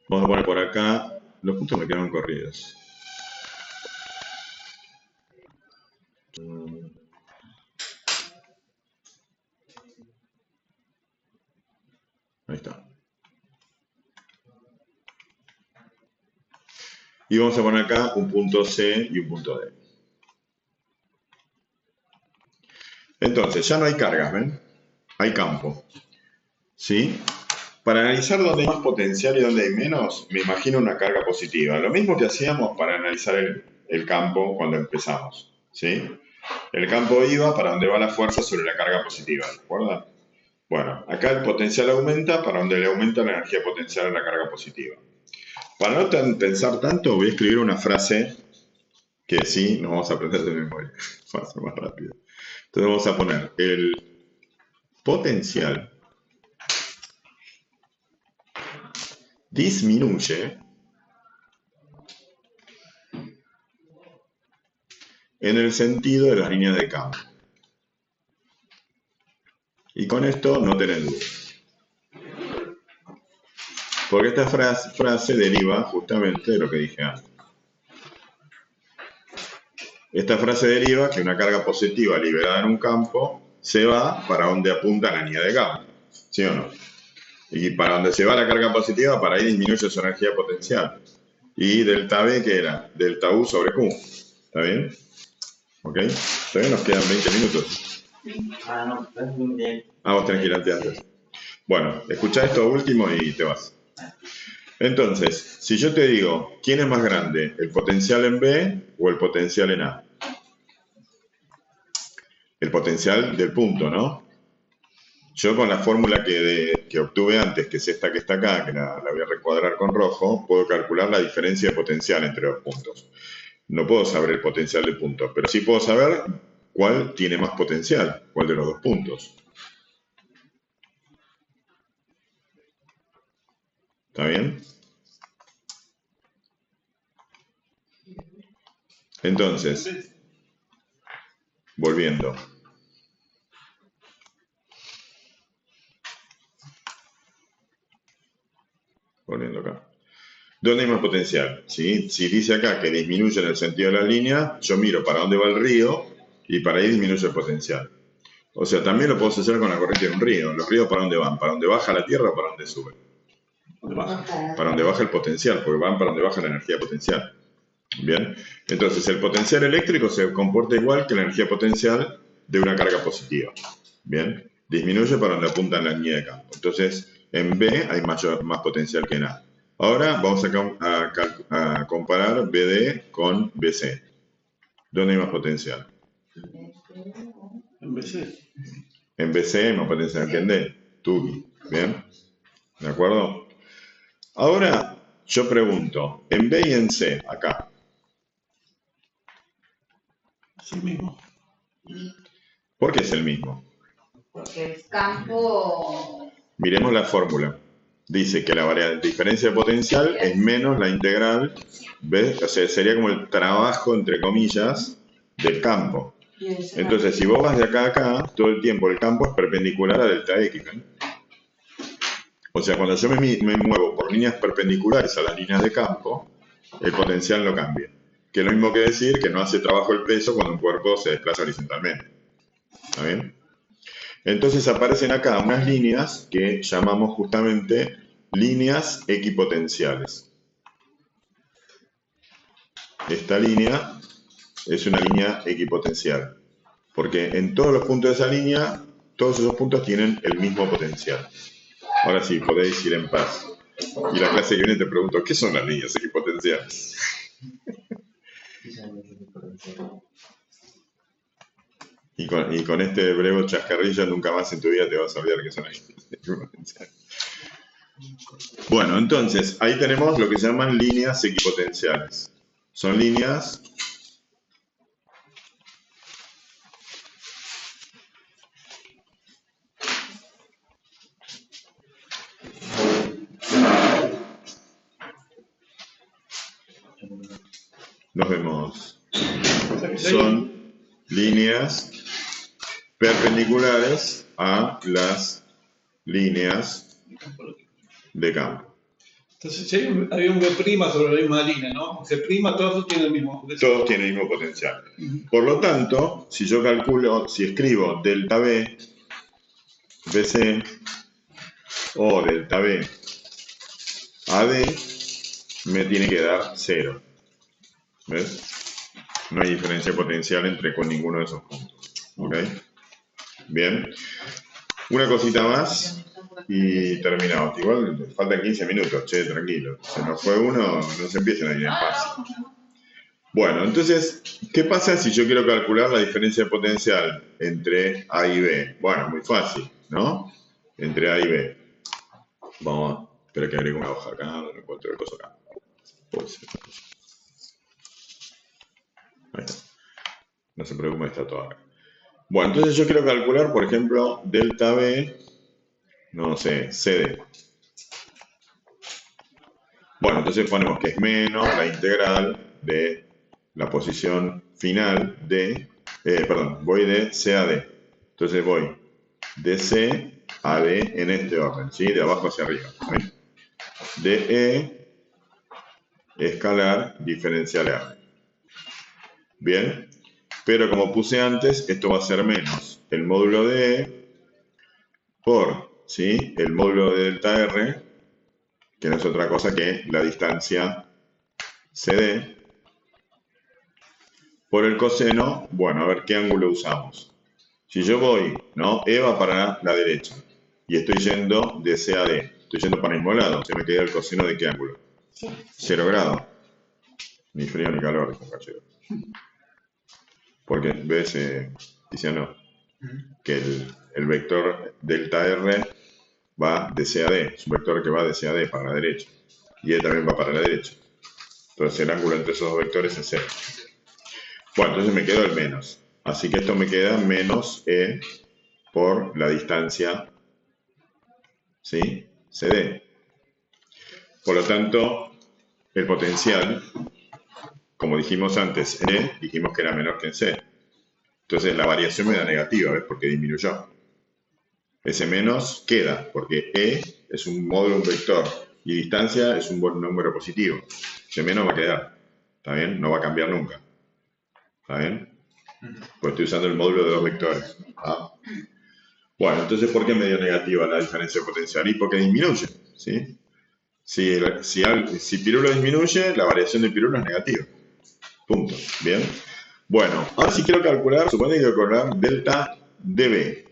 Vamos a poner por acá. Los puntos me quedaron corridos. Ahí está. Y vamos a poner acá un punto C y un punto D. Entonces, ya no hay cargas, ¿ven? Hay campo. ¿Sí? Para analizar dónde hay más potencial y dónde hay menos, me imagino una carga positiva. Lo mismo que hacíamos para analizar el campo cuando empezamos. ¿Sí? El campo iba para donde va la fuerza sobre la carga positiva, ¿de acuerdo? Bueno, acá el potencial aumenta para donde le aumenta la energía potencial a la carga positiva. Para no pensar tanto, voy a escribir una frase que sí nos vamos a aprender de memoria. Va a ser más rápido. Entonces vamos a poner el potencial disminuye en el sentido de las líneas de campo. Y con esto no tenés duda. Porque esta frase deriva justamente de lo que dije antes. Esta frase deriva que una carga positiva liberada en un campo se va para donde apunta la línea de campo. ¿Sí o no? Y para donde se va la carga positiva, para ahí disminuye su energía potencial. Y delta B, ¿qué era? Delta U sobre Q. ¿Está bien? ¿Ok? Todavía nos quedan 20 minutos. No, es muy bien. Vos tenés que ir al teatro. Bueno, escuchá esto último y te vas. Entonces, si yo te digo, ¿quién es más grande? ¿El potencial en B o el potencial en A? El potencial del punto, ¿no? Yo con la fórmula que obtuve antes, que es esta que está acá, que la voy a recuadrar con rojo, puedo calcular la diferencia de potencial entre los puntos. No puedo saber el potencial del punto, pero sí puedo saber cuál tiene más potencial, cuál de los dos puntos. ¿Está bien? Entonces, volviendo. Volviendo acá. ¿Dónde hay más potencial? ¿Sí? Si dice acá que disminuye en el sentido de la línea, yo miro para dónde va el río y para ahí disminuye el potencial. O sea, también lo puedo hacer con la corriente de un río. ¿Los ríos para dónde van? ¿Para dónde baja la tierra o para dónde sube? ¿Dónde baja? para donde baja el potencial, porque van para donde baja la energía potencial. Bien, entonces el potencial eléctrico se comporta igual que la energía potencial de una carga positiva. Bien, disminuye para donde apunta la línea de campo. Entonces en B hay más potencial que en A. Ahora vamos a comparar BD con BC. ¿Dónde hay más potencial? En vez de... En BC hay más potencial que en D. Tuki. ¿Bien? ¿De acuerdo? Ahora yo pregunto, en B y en C, acá, Sí mismo. ¿por qué es el mismo? Porque el campo. Miremos la fórmula. Dice que la diferencia de potencial es menos la integral, ¿ves? O sea, sería como el trabajo, entre comillas, del campo. Entonces, si vos vas de acá a acá, todo el tiempo el campo es perpendicular a delta X. ¿Eh? O sea, cuando yo me muevo por líneas perpendiculares a las líneas de campo, el potencial no cambia. Que es lo mismo que decir que no hace trabajo el peso cuando un cuerpo se desplaza horizontalmente. ¿Está bien? Entonces aparecen acá unas líneas que llamamos justamente líneas equipotenciales. Esta línea es una línea equipotencial, porque en todos los puntos de esa línea, todos esos puntos tienen el mismo potencial. Ahora sí, podéis ir en paz. Y la clase que viene te pregunto, ¿qué son las líneas equipotenciales? Y con este breve chascarrillo nunca más en tu vida te vas a olvidar que son las líneas equipotenciales. Bueno, entonces, ahí tenemos lo que se llaman líneas equipotenciales. Son líneas nos vemos. Son líneas perpendiculares a las líneas de campo. Entonces, si había un B' sobre la misma línea, ¿no? G', todos tienen el mismo potencial. Todos tienen el mismo potencial. Por lo tanto, si yo calculo, si escribo delta B, BC, o delta B, AD, me tiene que dar 0. ¿Ves? No hay diferencia potencial con ninguno de esos puntos. ¿Ok? Bien. Una cosita más y terminamos. Igual faltan 15 minutos, che, tranquilo. Se nos fue uno, no se empiecen a ir en paz. Bueno, entonces, ¿qué pasa si yo quiero calcular la diferencia de potencial entre A y B? Bueno, muy fácil, ¿no? Entre A y B. Vamos a esperar que agregue una hoja acá, no encuentro el coso acá. Ahí está. No se preocupe, está todo acá. Bueno, entonces yo quiero calcular, por ejemplo, delta B, no sé, CD. Bueno, entonces ponemos que es menos la integral de la posición final de, voy de C a D. Entonces voy de C a D en este orden, ¿sí? De abajo hacia arriba. ¿Sí? De E, escalar, diferencial R. Bien, pero como puse antes, esto va a ser menos el módulo de E por, ¿sí? El módulo de delta R, que no es otra cosa que la distancia CD, por el coseno, bueno, a ver qué ángulo usamos. Si yo voy, ¿no? E va para la derecha y estoy yendo de C a D, estoy yendo para el mismo lado, se me queda el coseno de qué ángulo. 0 grados. Ni frío ni calor, compañero. Porque ves, Tiziano, que el vector delta R va de C a D, es un vector que va de C a D para la derecha, y E también va para la derecha. Entonces el ángulo entre esos dos vectores es 0. Bueno, entonces me quedo el menos. Así que esto me queda menos E por la distancia, ¿sí? CD. Por lo tanto, el potencial, como dijimos antes, en E dijimos que era menor que en C. Entonces la variación me da negativa, ¿ves? Porque disminuyó. Ese menos queda, porque E es un módulo, un vector, y distancia es un buen número positivo. Ese menos va a quedar. ¿Está bien? No va a cambiar nunca. ¿Está bien? Pues estoy usando el módulo de dos vectores. ¿Ah? Bueno, entonces, ¿por qué me dio negativa la diferencia de potencial? Y porque disminuye, ¿sí? Si pirulo disminuye, la variación de pirulo es negativa. Punto. Bien. Bueno, ahora si quiero calcular, supone que quiero calcular delta dB.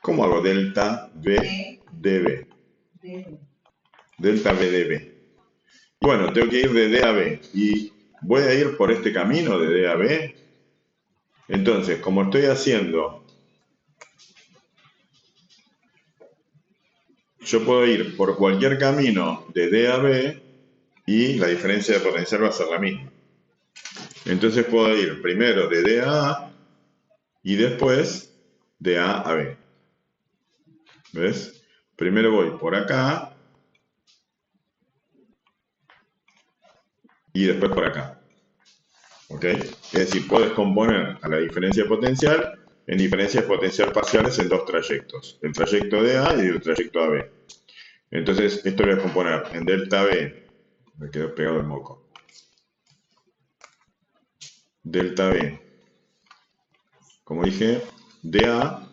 ¿Cómo hago delta B dB? Delta B dB. Bueno, tengo que ir de D a B. Y voy a ir por este camino de D a B. Entonces, como estoy haciendo, yo puedo ir por cualquier camino de D a B y la diferencia de potencial va a ser la misma. Entonces puedo ir primero de D a A y después de A a B. ¿Ves? Primero voy por acá y después por acá. ¿Ok? Es decir, puedo descomponer a la diferencia de potencial en diferencias de potencial parciales en dos trayectos. El trayecto de A y el trayecto a B. Entonces, esto lo voy a componer en delta B. Me quedó pegado el moco. Delta B. Como dije, dA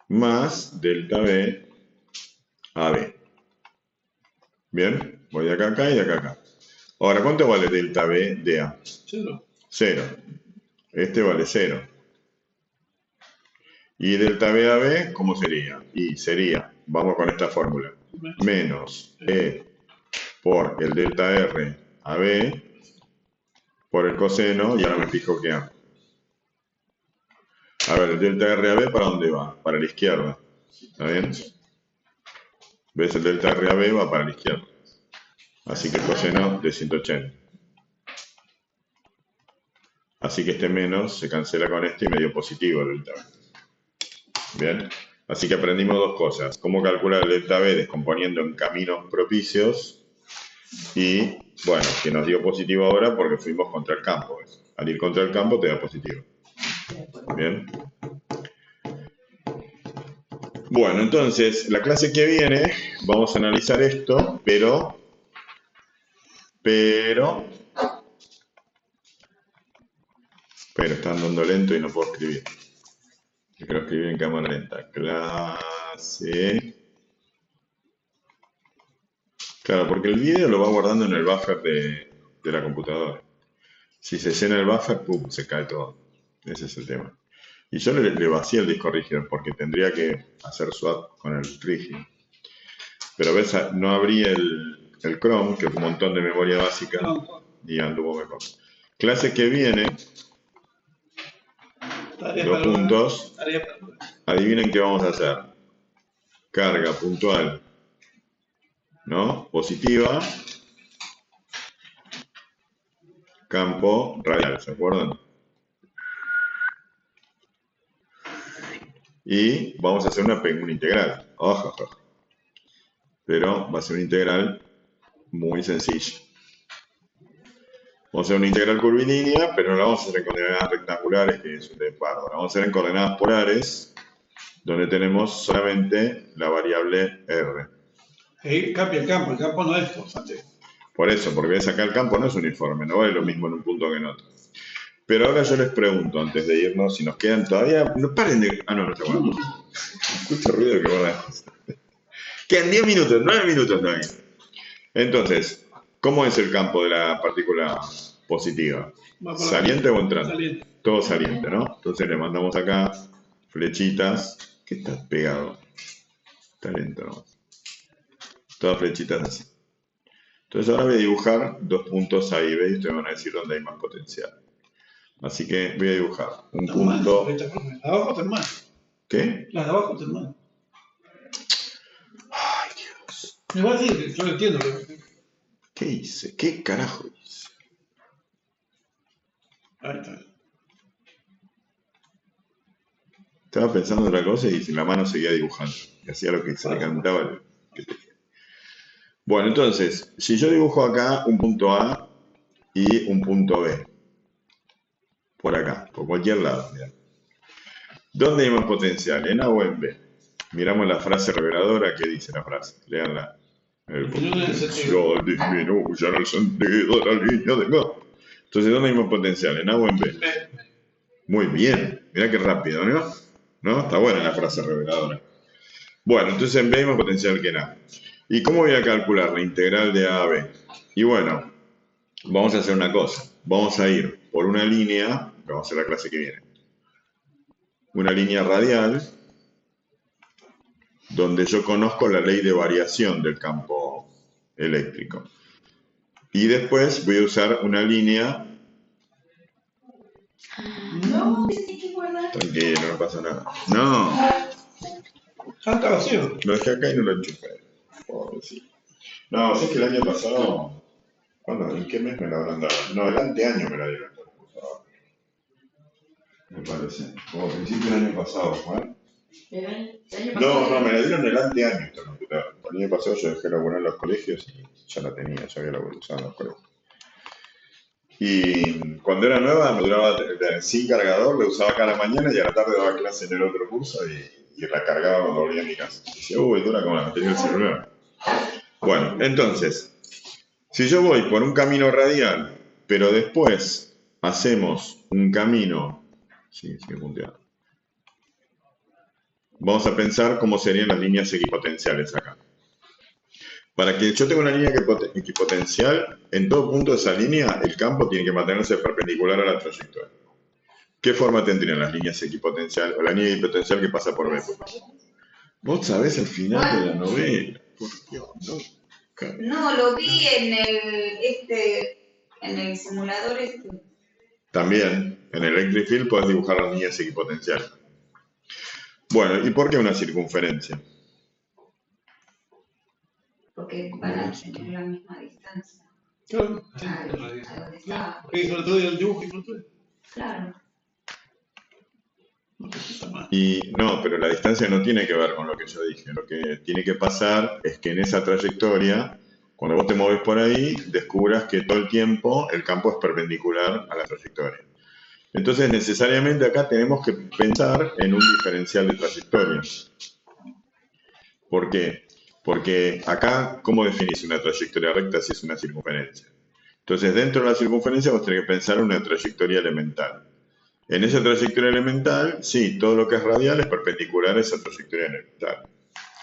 más delta B AB. Bien, voy de acá a acá y de acá a acá. Ahora, ¿cuánto vale delta B dA? 0. 0. Este vale 0. ¿Y delta B AB cómo sería? Y sería, vamos con esta fórmula, menos E por el delta R AB por el coseno, y ahora me fijo que A. A ver, el delta RAB, ¿para dónde va? Para la izquierda. ¿Está bien? ¿Ves? El delta RAB va para la izquierda. Así que el coseno de 180. Así que este menos se cancela con este y me dio positivo el delta B. Bien. Así que aprendimos dos cosas. Cómo calcular el delta B descomponiendo en caminos propicios. Y, bueno, que nos dio positivo ahora porque fuimos contra el campo. Al ir contra el campo te da positivo. Bien. Bueno, entonces, la clase que viene vamos a analizar esto, pero está andando lento y no puedo escribir. Yo quiero escribir en cámara lenta. Clase. Claro, porque el video lo va guardando en el buffer de la computadora. Si se llena el buffer, ¡pum!, se cae todo. Ese es el tema. Y yo le vacié el disco rígido porque tendría que hacer swap con el rígido. Pero ves, no abrí el Chrome, que es un montón de memoria básica, y anduvo mejor. Clase que viene, dos puntos. Adivinen qué vamos a hacer. Carga puntual, ¿no? Positiva. Campo radial, ¿se acuerdan? Y vamos a hacer una integral. Ojo, ojo. Pero va a ser una integral muy sencilla. Vamos a hacer una integral curvilínea, pero no la vamos a hacer en coordenadas rectangulares, que es un de pardo. La vamos a hacer en coordenadas polares, donde tenemos solamente la variable r. Ahí cambia el campo no es constante. Por eso, porque ves acá el campo no es uniforme, no vale lo mismo en un punto que en otro. Pero ahora yo les pregunto, antes de irnos, si nos quedan todavía... No paren de... Ah, no está bueno. Escucho ruido que van a... Quedan 10 minutos, 9 minutos todavía. Entonces, ¿cómo es el campo de la partícula positiva? ¿Saliente o entrante? Saliente. Todo saliente, ¿no? Entonces le mandamos acá flechitas. ¿Qué está pegado? Está lento, ¿no? Todas flechitas así. Entonces ahora voy a dibujar dos puntos A y B y ustedes van a decir dónde hay más potencial. Así que voy a dibujar un punto... Las de abajo están mal. ¿Qué? Las de abajo están mal. Ay, Dios. Me va a decir, yo lo entiendo. ¿Qué hice? ¿Qué carajo hice? Ahí está. Estaba pensando en otra cosa y la mano seguía dibujando. Y hacía lo que se le cantaba. Bueno, entonces, si yo dibujo acá un punto A y un punto B, por acá, por cualquier lado, mirá. ¿Dónde hay más potencial? ¿En A o en B? Miramos la frase reveladora. ¿Qué dice la frase? Leanla. El potencial disminuye en el sentido de la línea de gas. Entonces, ¿dónde hay más potencial? ¿En A o en B? Muy bien. Mirá qué rápido, ¿no? ¿No? Está buena la frase reveladora. Bueno, entonces en B hay más potencial que en A. ¿Y cómo voy a calcular la integral de A a B? Y bueno, vamos a hacer una cosa. Vamos a ir por una línea, que vamos a hacer la clase que viene. Una línea radial, donde yo conozco la ley de variación del campo eléctrico. Y después voy a usar una línea... No, tienes que guardar. Tranquilo, no pasa nada. No, Ah, está vacío. lo dejé acá y no lo enchufé. Pobrecito. No, sé que el año pasado... ¿Cuándo? ¿En qué mes me lo habrán dado? No, el anteaño me la dieron. Me parece. Como a principio del año pasado, Juan. El año No, pasado. me la dieron el anteaño esta computadora. El año pasado yo dejé laburar en los colegios y ya la tenía, ya había usado en los colegios. Y cuando era nueva me duraba sin cargador, la usaba cada mañana y a la tarde daba clase en el otro curso y la cargaba cuando volvía a mi casa. Y decía, uy, dura como la batería del celular. Bueno, entonces, si yo voy por un camino radial, pero después hacemos un camino... Sí, sigue punteado. Vamos a pensar cómo serían las líneas equipotenciales acá. Para que yo tenga una línea equipotencial, en todo punto de esa línea, el campo tiene que mantenerse perpendicular a la trayectoria. ¿Qué forma tendrían las líneas equipotenciales o la línea equipotencial que pasa por B? Vos sabés el final de la novela. Por Dios, no. No, lo vi en el simulador También, en el Electric Field podés dibujar las líneas equipotenciales. Bueno, ¿y por qué una circunferencia? porque van a tener la misma distancia. Claro. A donde estaba. ¿Qué hizo el otro día el dibujo? ¿Hizo el otro día? Claro. No te está mal. Y no, pero la distancia no tiene que ver con lo que yo dije. Lo que tiene que pasar es que en esa trayectoria, cuando vos te mueves por ahí, descubras que todo el tiempo el campo es perpendicular a la trayectoria. Entonces, necesariamente acá tenemos que pensar en un diferencial de trayectoria. ¿Por qué? Porque acá, ¿cómo definís una trayectoria recta si es una circunferencia? Entonces, dentro de la circunferencia vos tenés que pensar en una trayectoria elemental. En esa trayectoria elemental, sí, todo lo que es radial es perpendicular a esa trayectoria elemental.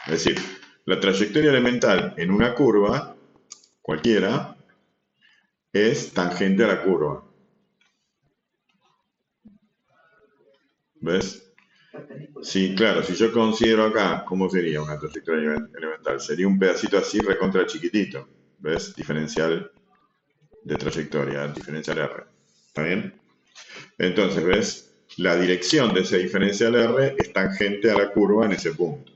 Es decir, la trayectoria elemental en una curva, cualquiera, es tangente a la curva. ¿Ves? Sí, claro, si yo considero acá, ¿cómo sería una trayectoria elemental? Sería un pedacito así recontra chiquitito. ¿Ves? Diferencial de trayectoria, diferencial R. ¿Está bien? Entonces, ¿ves? La dirección de ese diferencial R es tangente a la curva en ese punto.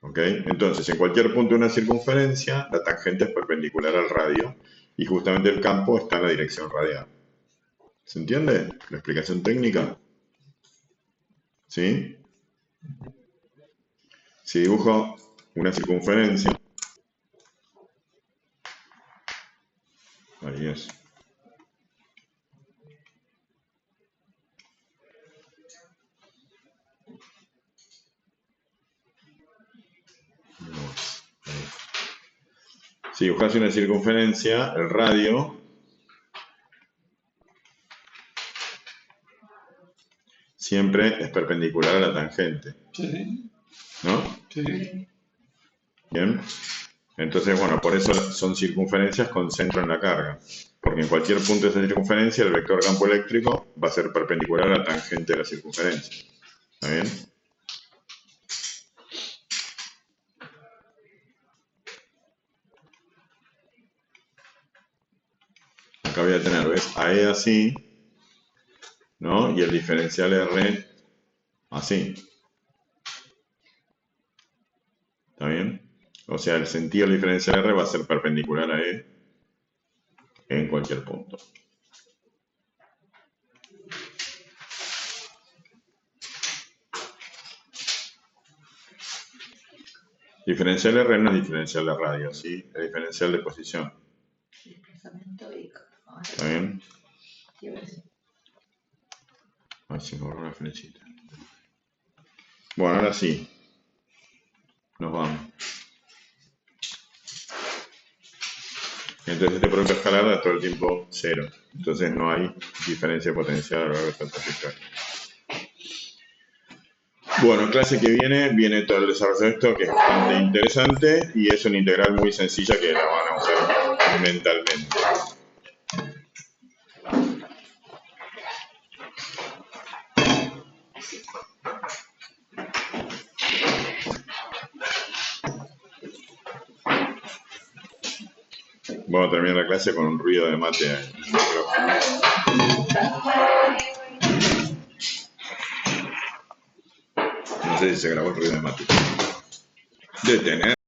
¿Ok? Entonces, en cualquier punto de una circunferencia, la tangente es perpendicular al radio y justamente el campo está en la dirección radial. ¿Se entiende la explicación técnica? ¿Sí? Si dibujo una circunferencia, ahí es. Si dibujas una circunferencia, el radio siempre es perpendicular a la tangente, Sí, ¿no? sí. Bien. Entonces, bueno, por eso son circunferencias con centro en la carga. Porque en cualquier punto de esa circunferencia, el vector campo eléctrico va a ser perpendicular a la tangente de la circunferencia. ¿Está bien? Acá voy a tener, ¿ves? AE así, ¿no? Y el diferencial R así. ¿Está bien? O sea, el sentido del diferencial R va a ser perpendicular a E en cualquier punto. Diferencial R no es diferencial de radio, ¿sí? Es diferencial de posición. Desplazamiento y... ¿Está bien? ¿Qué iba a decir? A ver si me borro la flechita. Bueno, ahora sí. Nos vamos. Entonces este producto escalar da todo el tiempo 0. Entonces no hay diferencia potencial a lo largo de esta trayectoria. Bueno, clase que viene todo el desarrollo de esto, que es bastante interesante y es una integral muy sencilla que la van a usar mentalmente. Vamos a terminar la clase con un ruido de mate en el micrófono. No sé si se grabó el ruido de mate. Detener.